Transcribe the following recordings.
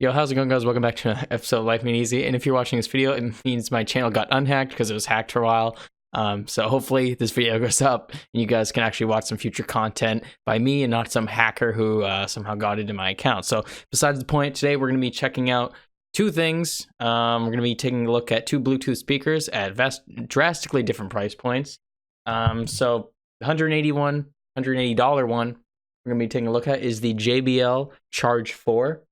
Yo, how's it going, guys? Welcome back to an episode of Life Made Easy. And if you're watching this video, it means my channel got unhacked because it was hacked for a while. So hopefully this video goes up and you guys can actually watch some future content by me and not some hacker who somehow got into my account. So besides the point, today we're going to be checking out two things. We're going to be taking a look at two Bluetooth speakers at drastically different price points. So $180 one we're going to be taking a look at is the JBL Charge 4.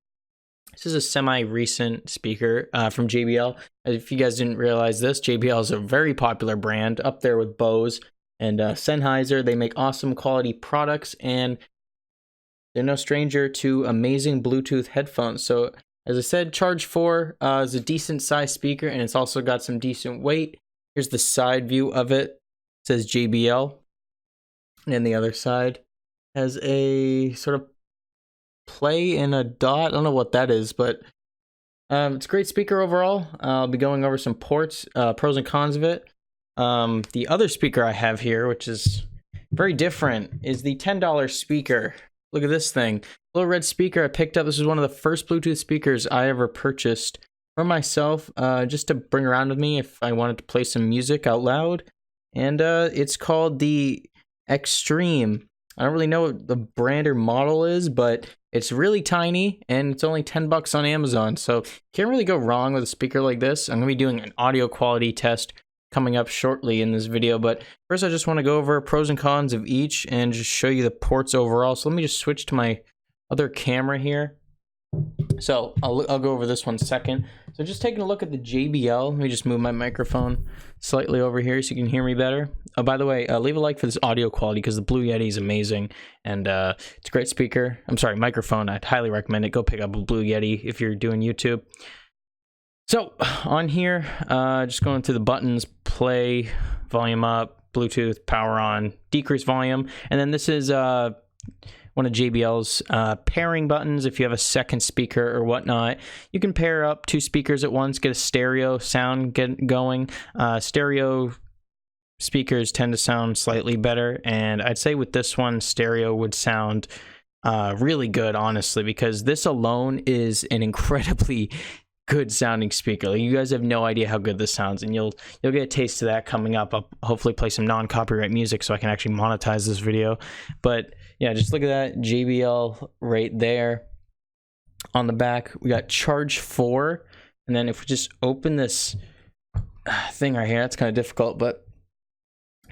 This is a semi-recent speaker from JBL. If you guys didn't realize this, JBL is a very popular brand up there with Bose and Sennheiser. They make awesome quality products, and they're no stranger to amazing Bluetooth headphones. So, as I said, Charge 4 is a decent-sized speaker, and it's also got some decent weight. Here's the side view of it. It says JBL. And then the other side has a sort of play and a dot. I don't know what that is, but it's a great speaker overall. I'll be going over some ports, pros and cons of it. The other speaker I have here, which is very different, is the $10 speaker. Look at this thing. Little red speaker I picked up. This is one of the first Bluetooth speakers I ever purchased for myself, just to bring around with me if I wanted to play some music out loud. And it's called the Extreme. I don't really know what the brand or model is, but it's really tiny and it's only $10 on Amazon. So can't really go wrong with a speaker like this. I'm going to be doing an audio quality test coming up shortly in this video. But first, I just want to go over pros and cons of each and just show you the ports overall. So let me just switch to my other camera here. So I'll go over this one second. So just taking a look at the JBL. Let me just move my microphone slightly over here so you can hear me better. Oh, by the way, leave a like for this audio quality because the Blue Yeti is amazing, and it's a great speaker. I'm sorry, microphone. I'd highly recommend it. Go pick up a Blue Yeti if you're doing YouTube. So on here, just going through the buttons: play, volume up, Bluetooth, power on, decrease volume, and then this is one of JBL's pairing buttons. If you have a second speaker or whatnot, you can pair up two speakers at once, get a stereo sound going. Stereo speakers tend to sound slightly better, and I'd say with this one, stereo would sound really good, honestly, because this alone is an incredibly good sounding speaker. Like, you guys have no idea how good this sounds, and you'll get a taste of that coming up. I'll hopefully play some non-copyright music so I can actually monetize this video. But yeah, just look at that JBL right there. On the back, we got Charge 4, and then if we just open this thing right here, that's kind of difficult, but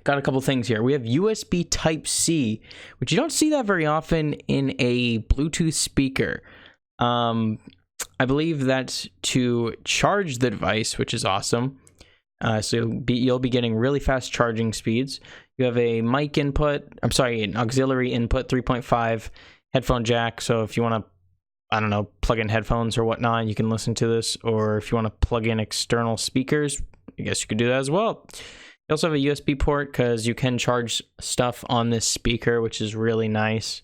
got a couple things here. We have USB Type-C, which you don't see that very often in a Bluetooth speaker. I believe that's to charge the device, which is awesome. So you'll be getting really fast charging speeds. You have a mic input, an auxiliary input, 3.5 headphone jack. So if you want to, I don't know, plug in headphones or whatnot, you can listen to this. Or if you want to plug in external speakers, I guess you could do that as well. You also have a USB port because you can charge stuff on this speaker, which is really nice.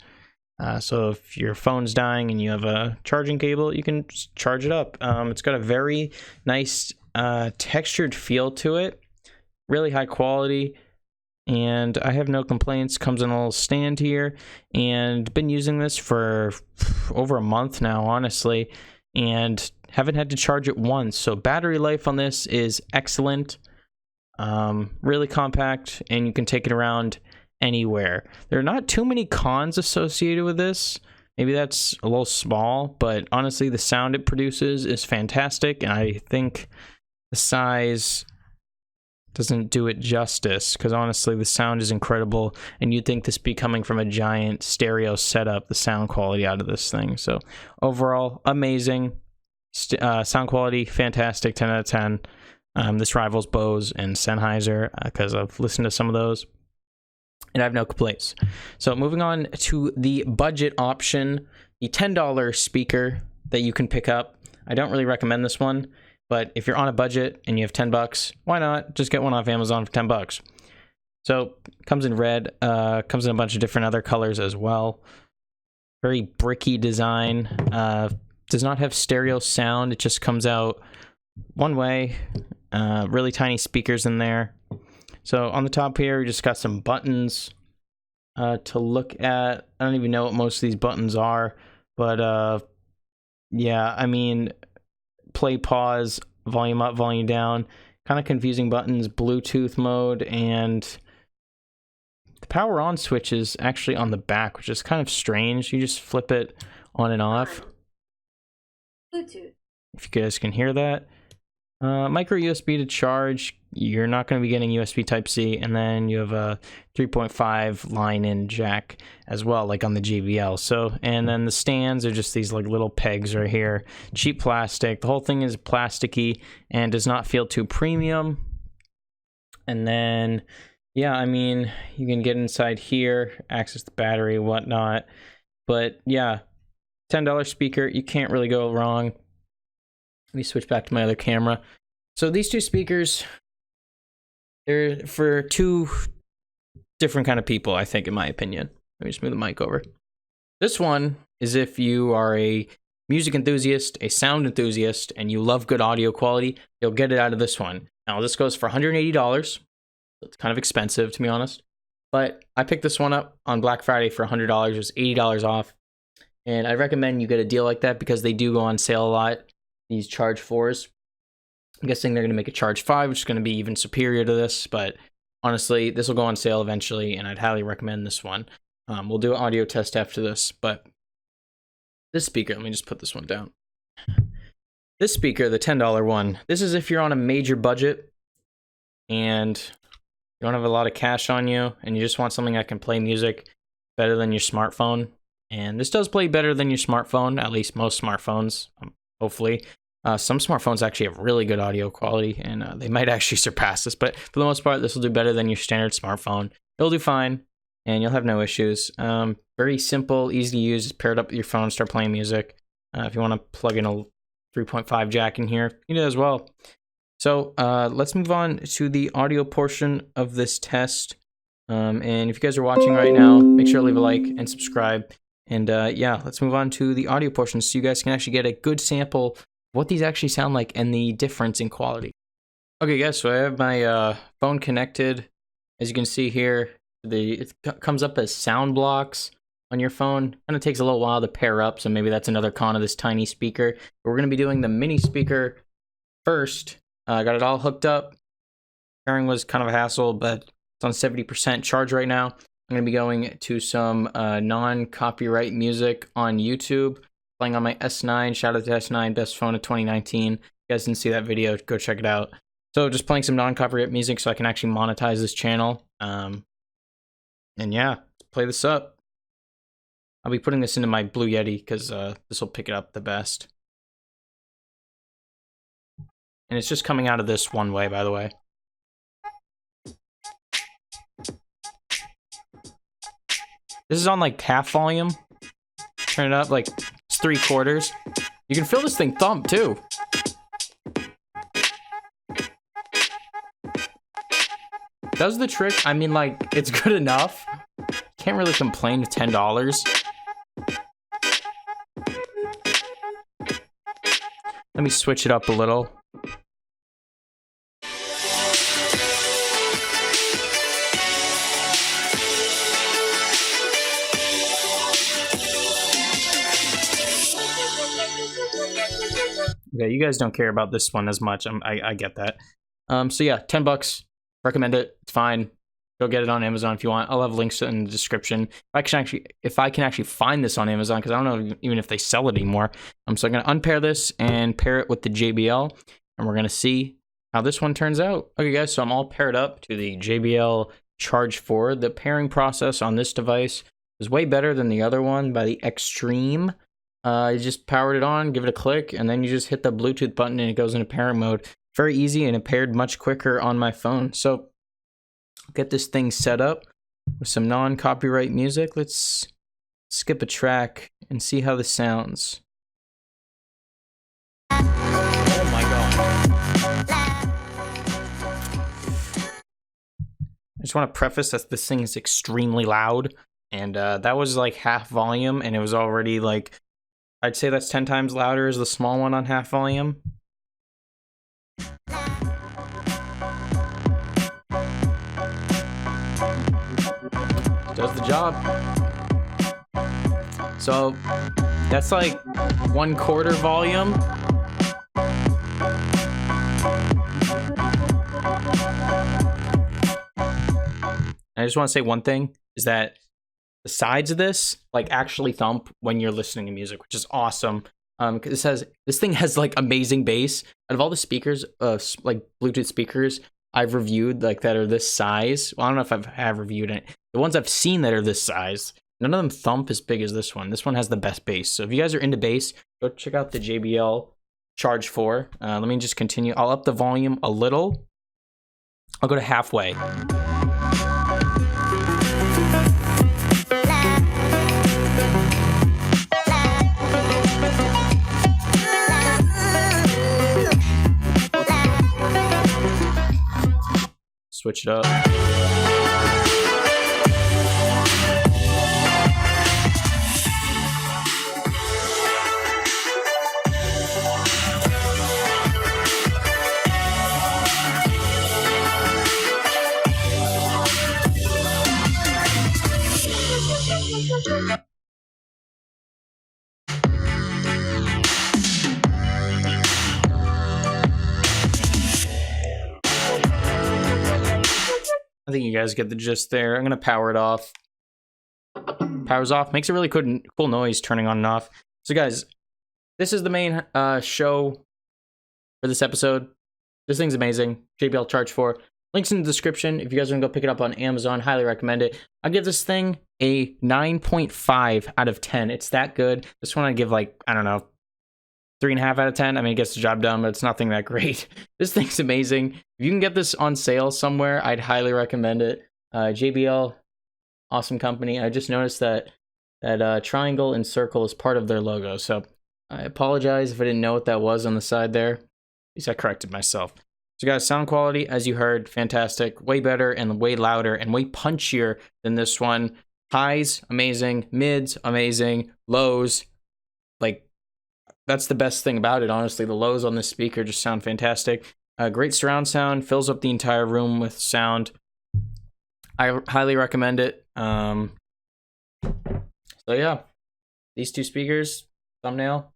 So if your phone's dying and you have a charging cable, you can just charge it up. It's got a very nice textured feel to it, really high quality, and I have no complaints. Comes in a little stand here, and been using this for over a month now, honestly, and haven't had to charge it once. So battery life on this is excellent, really compact, and you can take it around anywhere. There are not too many cons associated with this. Maybe that's a little small, but honestly, the sound it produces is fantastic, and I think the size doesn't do it justice, because honestly, the sound is incredible, and you'd think this be coming from a giant stereo setup, the sound quality out of this thing. So overall, amazing. Sound quality, fantastic, 10 out of 10. This rivals Bose and Sennheiser, because I've listened to some of those, and I have no complaints. So moving on to the budget option, the $10 speaker that you can pick up. I don't really recommend this one, but if you're on a budget and you have $10, why not just get one off Amazon for $10? So comes in red, comes in a bunch of different other colors as well. Very bricky design. Does not have stereo sound. It just comes out one way. Really tiny speakers in there. So on the top here, we just got some buttons to look at. I don't even know what most of these buttons are, but yeah, I mean, play, pause, volume up, volume down, kind of confusing buttons, Bluetooth mode, and the power on switch is actually on the back, which is kind of strange. You just flip it on and off. Bluetooth. If you guys can hear that. Micro USB to charge. You're not going to be getting USB Type-C, and then you have a 3.5 line-in jack as well, like on the JBL. So, and then the stands are just these like little pegs right here. Cheap plastic. The whole thing is plasticky and does not feel too premium. And then, yeah, I mean, you can get inside here, access the battery, whatnot. But yeah, $10 speaker. You can't really go wrong. Let me switch back to my other camera. So these two speakers, they're for two different kind of people, I think, in my opinion. Let me just move the mic over. This one is if you are a music enthusiast, a sound enthusiast, and you love good audio quality, you'll get it out of this one. Now, this goes for $180. It's kind of expensive, to be honest. But I picked this one up on Black Friday for $100. It was $80 off. And I recommend you get a deal like that because they do go on sale a lot. These Charge 4s. I'm guessing they're going to make a Charge 5, which is going to be even superior to this, but honestly, this will go on sale eventually, and I'd highly recommend this one. We'll do an audio test after this, but this speaker, let me just put this one down. This speaker, the $10 one, this is if you're on a major budget and you don't have a lot of cash on you, and you just want something that can play music better than your smartphone. And this does play better than your smartphone, at least most smartphones, hopefully. Some smartphones actually have really good audio quality, and they might actually surpass this, but for the most part, this will do better than your standard smartphone. It'll do fine, and you'll have no issues. Very simple, easy to use. Just pair it up with your phone, start playing music. If you want to plug in a 3.5 jack in here, you do as well. So let's move on to the audio portion of this test. And if you guys are watching right now, make sure to leave a like and subscribe. And yeah, let's move on to the audio portion so you guys can actually get a good sample of what these actually sound like and the difference in quality. Okay guys, so I have my phone connected. As you can see here, it comes up as sound blocks on your phone. Kind of takes a little while to pair up, so maybe that's another con of this tiny speaker. But we're going to be doing the mini speaker first. I got it all hooked up. Pairing was kind of a hassle, but it's on 70% charge right now. I'm going to be going to some non-copyright music on YouTube. Playing on my S9, shout out to S9, best phone of 2019. If you guys didn't see that video, go check it out. So just playing some non-copyright music so I can actually monetize this channel. And yeah, let's play this up. I'll be putting this into my Blue Yeti because this will pick it up the best. And it's just coming out of this one way, by the way. This is on like half volume. Turn it up like it's 3/4. You can feel this thing thump too. Does the trick. I mean, like, it's good enough. Can't really complain with $10. Let me switch it up a little. Okay, you guys don't care about this one as much. I get that. So yeah, $10. Recommend it. It's fine. Go get it on Amazon if you want. I'll have links in the description. If I can actually find this on Amazon, because I don't know even if they sell it anymore. So I'm gonna unpair this and pair it with the JBL, and we're gonna see how this one turns out. Okay, guys. So I'm all paired up to the JBL Charge 4. The pairing process on this device is way better than the other one by the Extreme. You just powered it on, give it a click, and then you just hit the Bluetooth button and it goes into pairing mode. Very easy, and it paired much quicker on my phone. So get this thing set up with some non-copyright music. Let's skip a track and see how this sounds. Oh my god. I just want to preface that this thing is extremely loud, and that was like half volume, and it was already like, I'd say that's 10 times louder as the small one on half volume. Does the job. So That's like 1/4 volume. I just want to say one thing is that the sides of this like actually thump when you're listening to music, which is awesome. Because this thing has like amazing bass. Out of all the speakers, like Bluetooth speakers I've reviewed, like that are this size. Well, I don't know if have reviewed it. The ones I've seen that are this size, none of them thump as big as this one. This one has the best bass. So if you guys are into bass, go check out the JBL Charge 4. Let me just continue. I'll up the volume a little. I'll go to halfway. Switch it up. I think you guys get the gist there. I'm gonna power it off. Powers off. Makes a really cool noise turning on and off. So guys, this is the main show for this episode. This thing's amazing. JBL Charge 4. Links in the description. If you guys want to go pick it up on Amazon, highly recommend it. I'll give this thing a 9.5 out of 10. It's that good. This one I give like, I don't know, 3.5 out of 10. I mean, it gets the job done, but it's nothing that great. This thing's amazing. If you can get this on sale somewhere, I'd highly recommend it. JBL, awesome company. I just noticed that triangle and circle is part of their logo. So I apologize if I didn't know what that was on the side there. At least I corrected myself. So guys, sound quality, as you heard, fantastic. Way better and way louder and way punchier than this one. Highs, amazing. Mids, amazing. Lows, like, that's the best thing about it, honestly. The lows on this speaker just sound fantastic. Great surround sound, fills up the entire room with sound. I highly recommend it. So yeah, these two speakers, thumbnail.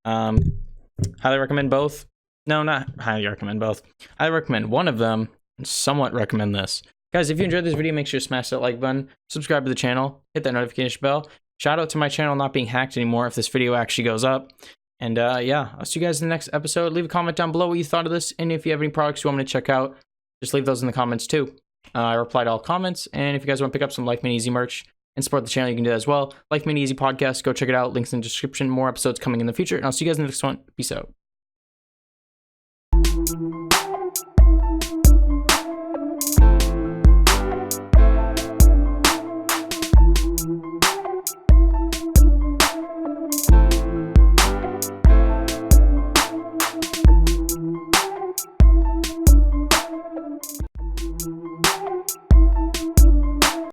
Highly recommend both. No, not highly recommend both. I recommend one of them and somewhat recommend this. Guys, if you enjoyed this video, make sure to smash that like button, subscribe to the channel, hit that notification bell. Shout out to my channel not being hacked anymore if this video actually goes up. And yeah, I'll see you guys in the next episode. Leave a comment down below what you thought of this. And if you have any products you want me to check out, just leave those in the comments too. I reply to all comments. And if you guys want to pick up some Life Made Easy merch and support the channel, you can do that as well. Life Made Easy podcast, go check it out. Links in the description. More episodes coming in the future. And I'll see you guys in the next one. Peace out.